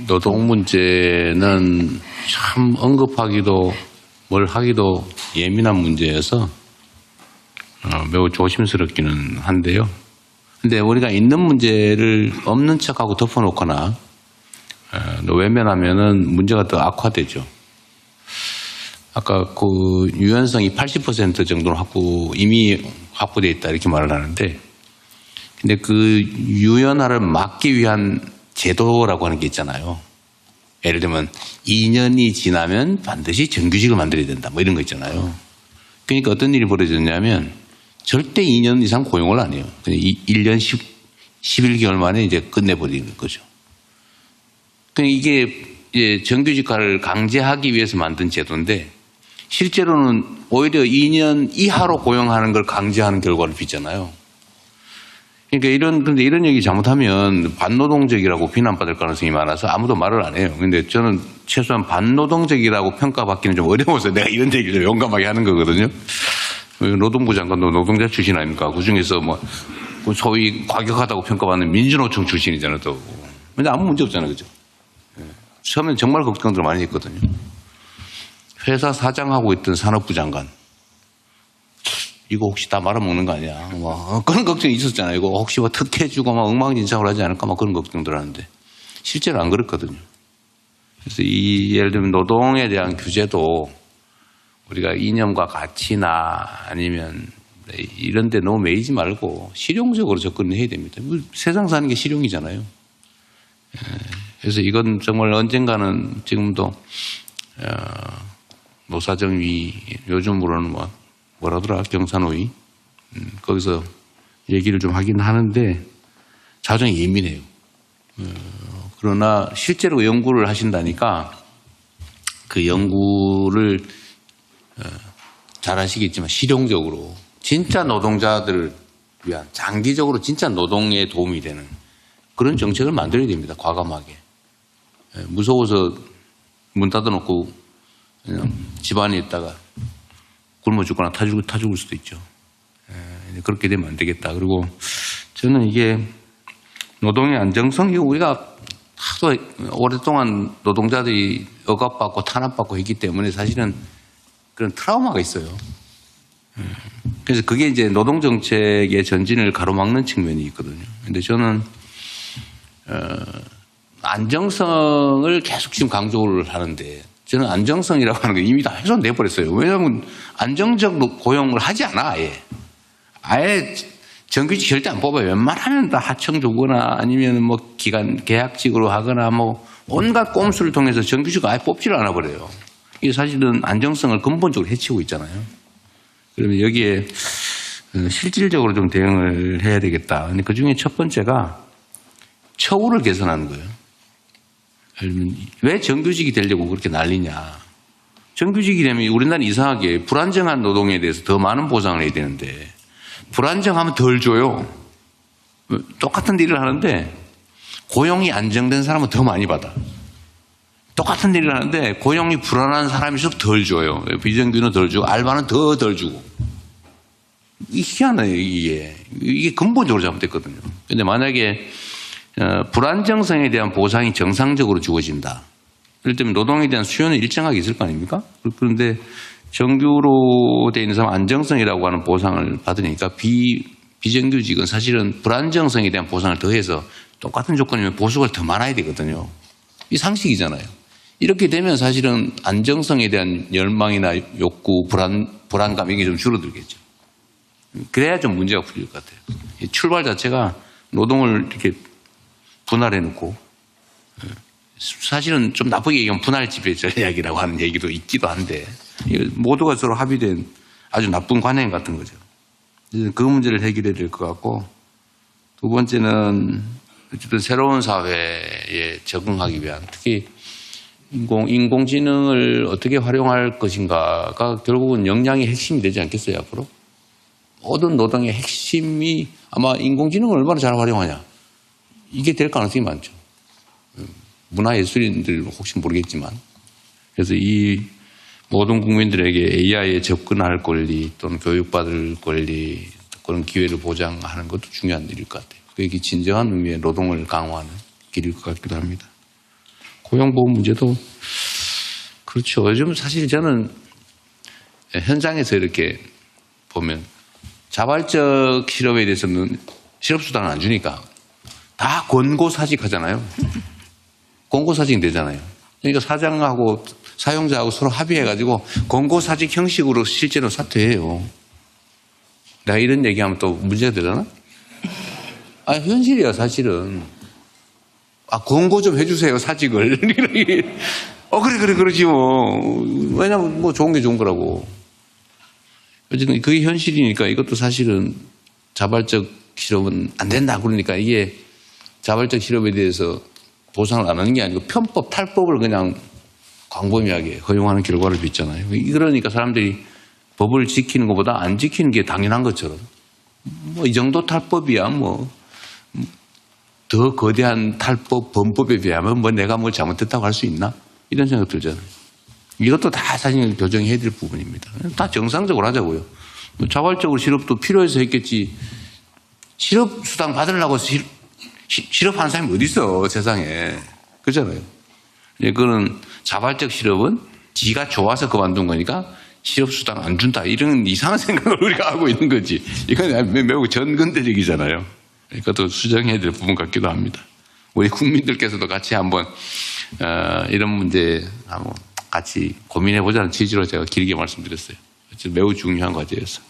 노동 문제는 참 언급하기도 뭘 하기도 예민한 문제여서 매우 조심스럽기는 한데요. 근데 우리가 있는 문제를 없는 척하고 덮어놓거나 외면하면은 문제가 더 악화되죠. 아까 그 유연성이 80% 정도는 이미 확보되어 있다 이렇게 말을 하는데, 근데 그 유연화를 막기 위한 제도라고 하는 게 있잖아요. 예를 들면 2년이 지나면 반드시 정규직을 만들어야 된다 뭐 이런 거 있잖아요. 그러니까 어떤 일이 벌어졌냐면 절대 2년 이상 고용을 안 해요. 그냥 1년 11개월 만에 이제 끝내버리는 거죠. 그러니까 이게 이제 정규직화를 강제하기 위해서 만든 제도인데 실제로는 오히려 2년 이하로 고용하는 걸 강제하는 결과를 빚잖아요. 그러니까 그런데 이런 얘기 잘못하면 반노동적이라고 비난받을 가능성이 많아서 아무도 말을 안 해요. 근데 저는 최소한 반노동적이라고 평가받기는 좀 어려워서 내가 이런 얘기를 용감하게 하는 거거든요. 노동부 장관도 노동자 출신 아닙니까? 그 중에서 뭐 소위 과격하다고 평가받는 민주노총 출신이잖아요, 또. 근데 아무 문제 없잖아요, 그죠? 처음엔 정말 걱정들 많이 했거든요. 회사 사장하고 있던 산업부 장관. 이거 혹시 다 말아먹는 거 아니야? 뭐 그런 걱정이 있었잖아요. 이거 혹시 뭐 특혜주고 막 엉망진창을 하지 않을까 막 그런 걱정들 하는데 실제로 안 그렇거든요. 그래서 예를 들면 노동에 대한 규제도 우리가 이념과 가치나 아니면 이런 데 너무 매이지 말고 실용적으로 접근을 해야 됩니다. 세상 사는 게 실용이잖아요. 그래서 이건 정말 언젠가는 지금도 노사정위, 요즘으로는 뭐라더라, 경산호위, 거기서 얘기를 좀 하긴 하는데 사정이 예민해요. 그러나 실제로 연구를 하신다니까 그 연구를 잘 아시겠지만 실용적으로 진짜 노동자들을 위한 장기적으로 진짜 노동에 도움이 되는 그런 정책을 만들어야 됩니다. 과감하게. 무서워서 문 닫아놓고 그냥 집안에 있다가 굶어 죽거나 타 죽을 수도 있죠. 그렇게 되면 안 되겠다. 그리고 저는 이게 노동의 안정성, 이거 우리가 하도 오랫동안 노동자들이 억압받고 탄압받고 했기 때문에 사실은 그런 트라우마가 있어요. 그래서 그게 이제 노동정책의 전진을 가로막는 측면이 있거든요. 근데 저는, 안정성을 계속 지금 강조를 하는데 저는 안정성이라고 하는 게 이미 다 훼손돼 버렸어요. 왜냐하면 안정적 고용을 하지 않아, 아예 정규직 절대 안 뽑아요. 웬만하면 다 하청 주거나 아니면 뭐 계약직으로 하거나 뭐 온갖 꼼수를 통해서 정규직을 아예 뽑지를 않아 버려요. 이게 사실은 안정성을 근본적으로 해치고 있잖아요. 그러면 여기에 실질적으로 좀 대응을 해야 되겠다. 근데 그 중에 첫 번째가 처우를 개선하는 거예요. 왜 정규직이 되려고 그렇게 난리냐. 정규직이 되면 우리나라는 이상하게 불안정한 노동에 대해서 더 많은 보상을 해야 되는데 불안정하면 덜 줘요. 똑같은 일을 하는데 고용이 안정된 사람은 더 많이 받아. 똑같은 일을 하는데 고용이 불안한 사람일수록 덜 줘요. 비정규는 덜 주고 알바는 더 덜 주고. 이게 희한해요, 이게. 이게 근본적으로 잘못됐거든요. 근데 만약에 불안정성에 대한 보상이 정상적으로 주어진다. 예를 들면 노동에 대한 수요는 일정하게 있을 거 아닙니까? 그런데 정규로 되어 있는 사람 안정성이라고 하는 보상을 받으니까 비정규직은 사실은 불안정성에 대한 보상을 더해서 똑같은 조건이면 보수가 더 많아야 되거든요. 이 상식이잖아요. 이렇게 되면 사실은 안정성에 대한 열망이나 욕구, 불안감 이게 좀 줄어들겠죠. 그래야 좀 문제가 풀릴 것 같아요. 출발 자체가 노동을 이렇게 분할해 놓고 사실은 좀 나쁘게 얘기하면 분할 지배 전략이라고 하는 얘기도 있기도 한데 모두가 서로 합의된 아주 나쁜 관행 같은 거죠. 그 문제를 해결해야 될 것 같고, 두 번째는 어쨌든 새로운 사회에 적응하기 위한 특히 인공지능을 어떻게 활용할 것인가가 결국은 역량의 핵심이 되지 않겠어요, 앞으로? 모든 노동의 핵심이 아마 인공지능을 얼마나 잘 활용하냐. 이게 될 가능성이 많죠. 문화예술인들 혹시 모르겠지만. 그래서 이 모든 국민들에게 AI에 접근할 권리 또는 교육받을 권리 그런 기회를 보장하는 것도 중요한 일일 것 같아요. 그게 진정한 의미의 노동을 강화하는 길일 것 같기도 합니다. 고용보험 문제도 그렇죠. 요즘 사실 저는 현장에서 이렇게 보면 자발적 실업에 대해서는 실업수당을 안 주니까 다 권고사직 하잖아요. 권고사직 되잖아요. 그러니까 사장하고 사용자하고 서로 합의해가지고 권고사직 형식으로 실제로 사퇴해요. 내가 이런 얘기하면 또 문제가 되잖아? 현실이야, 사실은. 권고 좀 해주세요, 사직을. 그래, 그러지 뭐. 왜냐면 뭐 좋은 게 좋은 거라고. 어쨌든 그게 현실이니까 이것도 사실은 자발적 실업은 안 된다. 그러니까 이게 자발적 실업에 대해서 보상을 안 하는 게 아니고 편법, 탈법을 그냥 광범위하게 허용하는 결과를 빚잖아요. 그러니까 사람들이 법을 지키는 것보다 안 지키는 게 당연한 것처럼 뭐 이 정도 탈법이야 뭐 더 거대한 탈법, 범법에 비하면 뭐 내가 뭘 잘못했다고 할 수 있나? 이런 생각 들잖아요. 이것도 다 사실 교정해야 될 부분입니다. 다 정상적으로 하자고요. 자발적으로 실업도 필요해서 했겠지. 실업수당 받으려고 실업하는 사람이 어디 있어, 세상에. 그렇잖아요. 그거는 자발적 실업은 지가 좋아서 그만둔 거니까 실업수당 안 준다. 이런 이상한 생각을 우리가 하고 있는 거지. 이건 매우 전근대적이잖아요. 이것도 수정해야 될 부분 같기도 합니다. 우리 국민들께서도 같이 한번 이런 문제 한번 같이 고민해보자는 취지로 제가 길게 말씀드렸어요. 매우 중요한 과제였어요.